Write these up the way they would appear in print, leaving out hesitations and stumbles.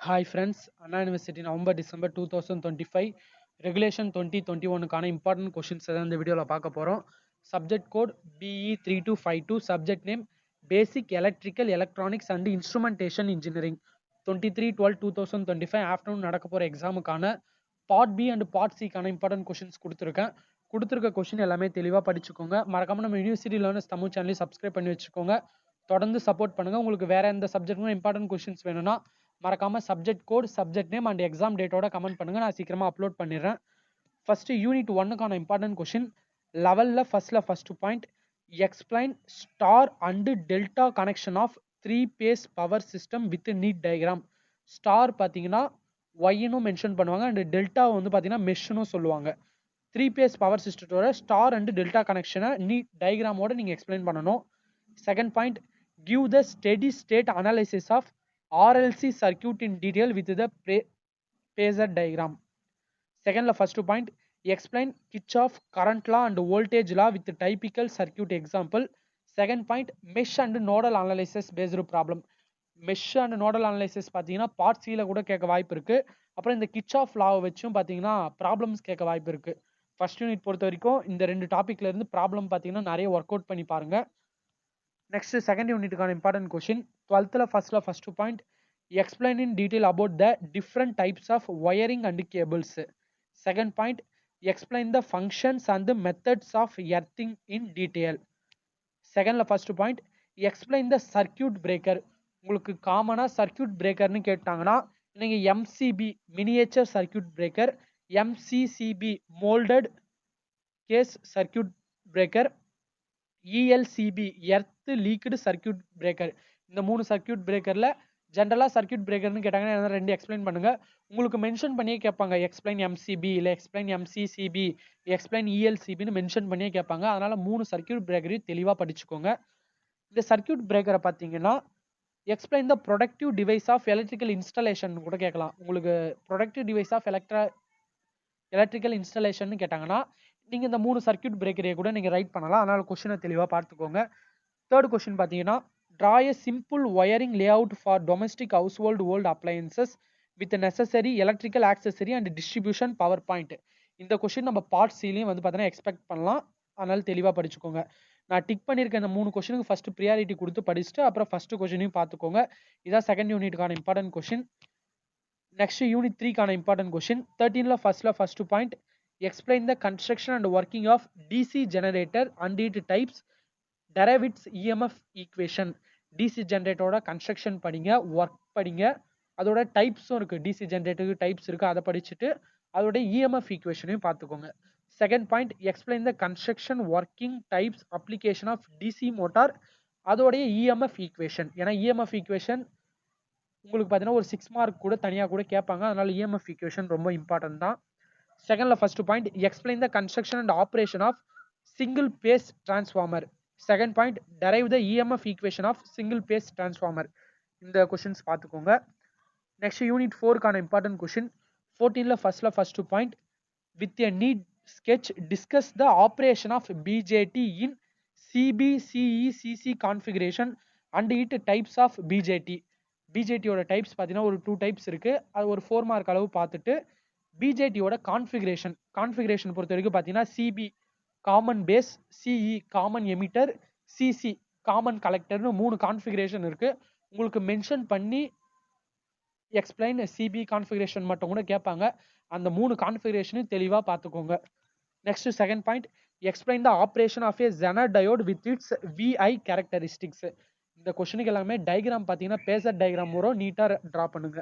Hi friends, Anna University November December 2025 Regulation 2021க்கான important questions இந்த வீடியோல பார்க்க போறோம். Subject code BE3252, subject name Basic Electrical Electronics and Instrumentation Engineering. 23/12/2025 afternoon நடக்க போற எக்ஸாமுக்கான Part B and Part C க்கான important questions கொடுத்திருக்கேன். கொடுத்திருக்க question எல்லாமே தெளிவா படிச்சுக்கோங்க. மறக்காம நம்ம யூனிவர்சிட்டி லேர்னர்ஸ் தமிழ் சேனலை சப்ஸ்கிரைப் பண்ணி வச்சுக்கோங்க. தொடர்ந்து சப்போர்ட் பண்ணுங்க. உங்களுக்கு வேற எந்த சப்ஜெக்ட்டும் இம்பார்ட்டன்ட் கொஸ்டின்ஸ் வேணும்னா மறக்காம subject code, subject name and exam டேட்டோட கமெண்ட் பண்ணுங்க. நான் சீக்கிரமா அப்லோட் பண்ணிடுறேன். ஃபர்ஸ்ட் யூனிட் 1க்கான இம்பார்ட்டன்ட் கொஸ்டின் லெவல்ல first point explain star and delta connection of 3 phase power system with neat diagram. Star பார்த்தீங்கன்னா ஒய்னும் மென்ஷன் பண்ணுவாங்க அண்ட் டெல்டா வந்து பார்த்தீங்கன்னா மெஷ்னும் சொல்லுவாங்க. 3 phase பவர் சிஸ்டத்தோட ஸ்டார் அண்ட் டெல்டா கனெக்ஷனை நீட் டயக்ராமோட நீங்க எக்ஸ்பிளைன் பண்ணணும். Second point give the steady state analysis of RLC circuit in detail with the phasor diagram. Second first point explain Kirchhoff current law and voltage law with typical circuit example. Second point mesh and nodal analysis based problem. mesh and nodal analysis பார்த்தீங்கன்னா part சில கூட கேட்க வாய்ப்பு இருக்கு. அப்புறம் இந்த Kirchhoff law வச்சும் பார்த்தீங்கன்னா ப்ராப்ளம்ஸ் கேட்க வாய்ப்பு இருக்கு. ஃபர்ஸ்ட் யூனிட் பொறுத்த வரைக்கும் இந்த ரெண்டு டாபிக்ல இருந்து ப்ராப்ளம் பார்த்தீங்கன்னா நிறைய ஒர்க் அவுட் பண்ணி பாருங்க. Next second unit important question 12th first point explain in detail about the different types of wiring and cables. Second point explain the functions and the methods of earthing in detail. Second first point explain the circuit breaker. உங்களுக்கு காமனா circuit பிரேக்கர்னு கேட்டாங்கன்னா நீங்க MCB miniature circuit breaker, MCCB moulded case circuit breaker, ELCB earth leaked circuit breaker. இந்த மூணு circuit பிரேக்கர்ல ஜென்ரலா circuit பிரேக்கர்னு கேட்டாங்கன்னா ரெண்டு எக்ஸ்பிளைன் பண்ணுங்க. உங்களுக்கு மென்ஷன் பண்ணியே கேட்பாங்க எக்ஸ்பிளைன் எம்சிபி இல்ல எக்ஸ்பிளைன் எம்சிசிபி எக்ஸ்பிளைன் ELCBன்னு மென்ஷன் பண்ணியே கேட்பாங்க. அதனால மூணு சர்க்யூட் பிரேக்கரையும் தெளிவா படிச்சுக்கோங்க. இந்த சர்க்யூட் பிரேக்கரை பார்த்தீங்கன்னா explain the protective device of electrical installation கூட கேட்கலாம். உங்களுக்கு protective device of electrical installation கேட்டாங்கன்னா நீங்க இந்த மூணு சர்க்யூட் பிரேக்கரை கூட நீங்க ரைட் பண்ணலாம். அதனால கொஸ்டினை தெளிவா பார்த்துக்கோங்க. தேர்ட் கொஸ்டின் பார்த்தீங்கன்னா draw a simple wiring layout for domestic household old appliances with necessary electrical accessory and distribution power point. இந்த கொஸ்டின் நம்ம பார்ட் சிலையும் வந்து பார்த்தீங்கன்னா எக்ஸ்பெக்ட் பண்ணலாம். அதனால தெளிவா படிச்சுக்கோங்க. நான் டிக் பண்ணியிருக்க இந்த மூணு கொஸ்டினுக்கு ஃபர்ஸ்ட் ப்ரியாரிட்டி கொடுத்து படிச்சுட்டு அப்புறம் ஃபர்ஸ்ட் கொஸ்டினையும் பார்த்துக்கோங்க. இதான் செகண்ட் யூனிட்டுக்கான இம்பார்ட்டன்ட் கொஸ்டின். நெக்ஸ்ட் யூனிட் 3க்கான இம்பார்ட்டன்ட் கொஸ்டின் 13ல first point explain the construction and working of DC generator and its types, derive its EMF equation. DC generator construction படிங்க, ஒர்க் படிங்க, அதோட டைப்ஸும் இருக்கு. DC ஜெனரேட்டருக்கு டைப்ஸ் இருக்கு, அதை படிச்சுட்டு அதோட EMF ஈக்குவேஷனையும் பார்த்துக்கோங்க. Second point explain the construction working types application of DC motor, அதோடைய EMF ஈக்குவேஷன். ஏன்னா EMF ஈக்குவேஷன் உங்களுக்கு பார்த்தீங்கன்னா ஒரு 6 மார்க் கூட தனியாக கூட கேட்பாங்க. அதனால EMF ஈக்குவேஷன் ரொம்ப இம்பார்ட்டன்ட் தான். Second first point explain the construction and operation of single phase transformer. Second point derive the EMF equation of single phase transformer. இந்த questions பார்த்துக்கோங்க. Next unit 4க்கான important question 14ல first point with a need sketch discuss the operation of BJT in CBCECC configuration and its types of BJT. BJT ஓட types பார்த்தீங்கன்னா ஒரு 2 types இருக்கு. அது ஒரு 4 mark அளவு பார்த்துட்டு பிஜேடியோட கான்ஃபிகரேஷன் பொறுத்த வரைக்கும் பார்த்தீங்கன்னா CB common base, CE common emitter, CC common கலெக்டர்னு 3 கான்ஃபிகரேஷன் இருக்கு. உங்களுக்கு மென்ஷன் பண்ணி எக்ஸ்பிளைன் சிபி கான்ஃபிகரேஷன் மட்டும் கூட கேட்பாங்க. அந்த 3 கான்ஃபிகரேஷனும் தெளிவாக பார்த்துக்கோங்க. Next second point explain the operation of a zener diode with its VI characteristics. இந்த கொஸ்டினுக்கு எல்லாமே டயக்ராம் பார்த்தீங்கன்னா பேசர் டயக்ராம் வரும், நீட்டாக ட்ரா பண்ணுங்க.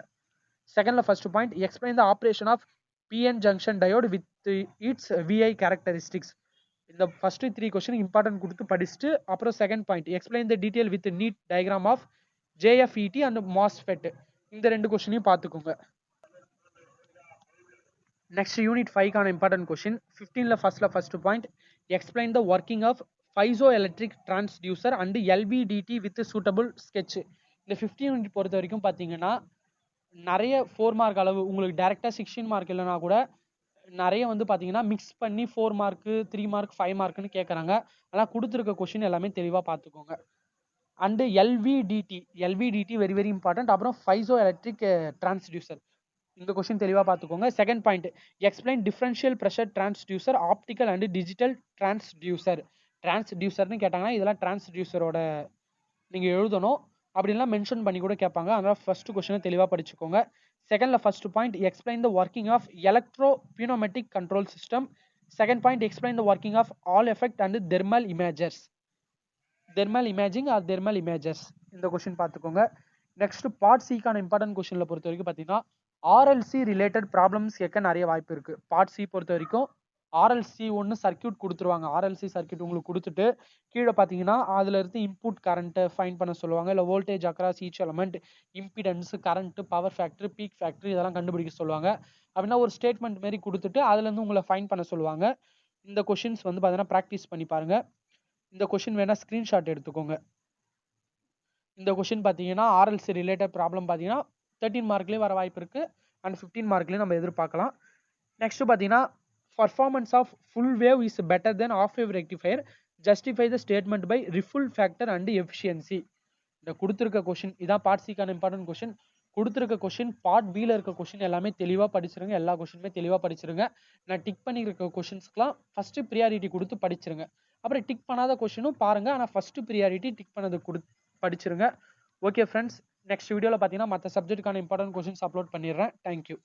செகண்ட்ல first point explain the operation of PN junction diode with its VI characteristics. இந்த first 3 question important கொடுத்து படிச்சுட்டு அப்புறம் second point explain the detail with neat diagram of JFET and MOSFET. இந்த ரெண்டு கொஸ்டினையும் பார்த்துக்கோங்க. நெக்ஸ்ட் யூனிட் 5க்கான இம்பார்ட்டன்ட் கொஸ்டின் 15ல first point explain the working of piezoelectric transducer and LVDT with suitable sketch. இந்த 15 யூனிட் பொறுத்த வரைக்கும் பார்த்தீங்கன்னா நிறைய 4 மார்க் அளவு உங்களுக்கு டைரக்டா 16 மார்க் இல்லைனா கூட நிறைய வந்து பார்த்தீங்கன்னா மிக்ஸ் பண்ணி 4 மார்க்கு 3 மார்க் 5 மார்க்னு கேட்குறாங்க. ஆனால் கொடுத்துருக்க கொஸ்டின் எல்லாமே தெளிவாக பார்த்துக்கோங்க. And LVDT very very important. அப்புறம் ஃபைசோ எலக்ட்ரிக் டிரான்ஸ்டியூசர். இந்த கொஸ்டின் தெளிவாக பார்த்துக்கோங்க. Second point, explain differential pressure transducer, optical and digital transducer. டிரான்ஸ்டியூசர்னு கேட்டாங்கன்னா இதெல்லாம் டிரான்ஸ்டியூசரோட நீங்கள் எழுதணும். அப்படின்லாம் மென்ஷன் பண்ணி கூட கேட்பாங்க. அதனால் ஃபர்ஸ்ட் கொஸ்டினை தெளிவாக படிச்சுக்கோங்க. செகண்டில் first point, explain the working of electro pneumatic control system. Second point, explain the working of Hall effect and thermal imagers. Thermal imaging or thermal images. இந்த கொஸ்டின் பார்த்துக்கோங்க. நெக்ஸ்ட் பார்ட் சிக்கான இம்பார்ட்டன்ட் கொஸ்டினில் பொறுத்த வரைக்கும் பார்த்தீங்கன்னா ஆர்எல்சி ரிலேட்டட் ப்ராப்ளம்ஸ் கேட்க நிறைய வாய்ப்பு இருக்குது. பார்ட் சி பொறுத்த வரைக்கும் ஆர்எல்சி ஒன்று சர்க்கியூட் கொடுத்துருவாங்க. ஆர்எல்சி சர்க்கியூட் உங்களுக்கு கொடுத்துட்டு கீழே பார்த்தீங்கன்னா அதில் இருந்து இன்புட் கரண்ட்டை ஃபைன் பண்ண சொல்லுவாங்க. இல்லை voltage across each element, impedance, current, power factor, peak factor இதெல்லாம் கண்டுபிடிக்க சொல்லுவாங்க. அப்படின்னா ஒரு ஸ்டேட்மெண்ட் மாரி கொடுத்துட்டு அதுலேருந்து உங்களை ஃபைன் பண்ண சொல்லுவாங்க. இந்த கொஷின்ஸ் வந்து பார்த்தீங்கன்னா ப்ராக்டிஸ் பண்ணி பாருங்க. இந்த கொஷின் வேணால் ஸ்க்ரீன்ஷாட் எடுத்துக்கோங்க. இந்த கொஷின் பார்த்தீங்கன்னா ஆர்எல்சி ரிலேட்டட் ப்ராப்ளம் பார்த்தீங்கன்னா 13 மார்க்லேயும் வர வாய்ப்பு இருக்குது அண்ட் 15 மார்க்லேயும் நம்ம எதிர்பார்க்கலாம். நெக்ஸ்ட் பார்த்தீங்கன்னா performance of full wave is better than half wave rectifier, justify the statement by ripple factor and efficiency. இந்த கொடுத்துருக்க கொஷின் இதான் பார்ட் சிக்கான இம்பார்ட்டன்ட் கொஷின். கொடுத்துருக்க கொஷின் பார்ட் பியில் இருக்க கொஷின் எல்லாமே தெளிவாக படிச்சிருங்க. எல்லா கொஷினுமே தெளிவாக படிச்சிருங்க. நான் டிக் பண்ணியிருக்க கொஷின்ஸ்க்குலாம் ஃபஸ்ட்டு ப்ரியாரிட்டி கொடுத்து படிச்சிருங்க. அப்புறம் டிக் பண்ணாத கொஷினும் பாருங்க. ஆனால் ஃபஸ்ட்டு ப்ரியாரிட்டி டிக் பண்ணது படிச்சிருங்க. ஓகே ஃப்ரெண்ட்ஸ், நெக்ஸ்ட் வீடியோவில் பார்த்தீங்கன்னா மற்ற சப்ஜெக்ட்டுக்கான இம்பார்ட்டன்ட் கொஷின்ஸ் அப்லோட் பண்ணிடுறேன். தேங்க்யூ.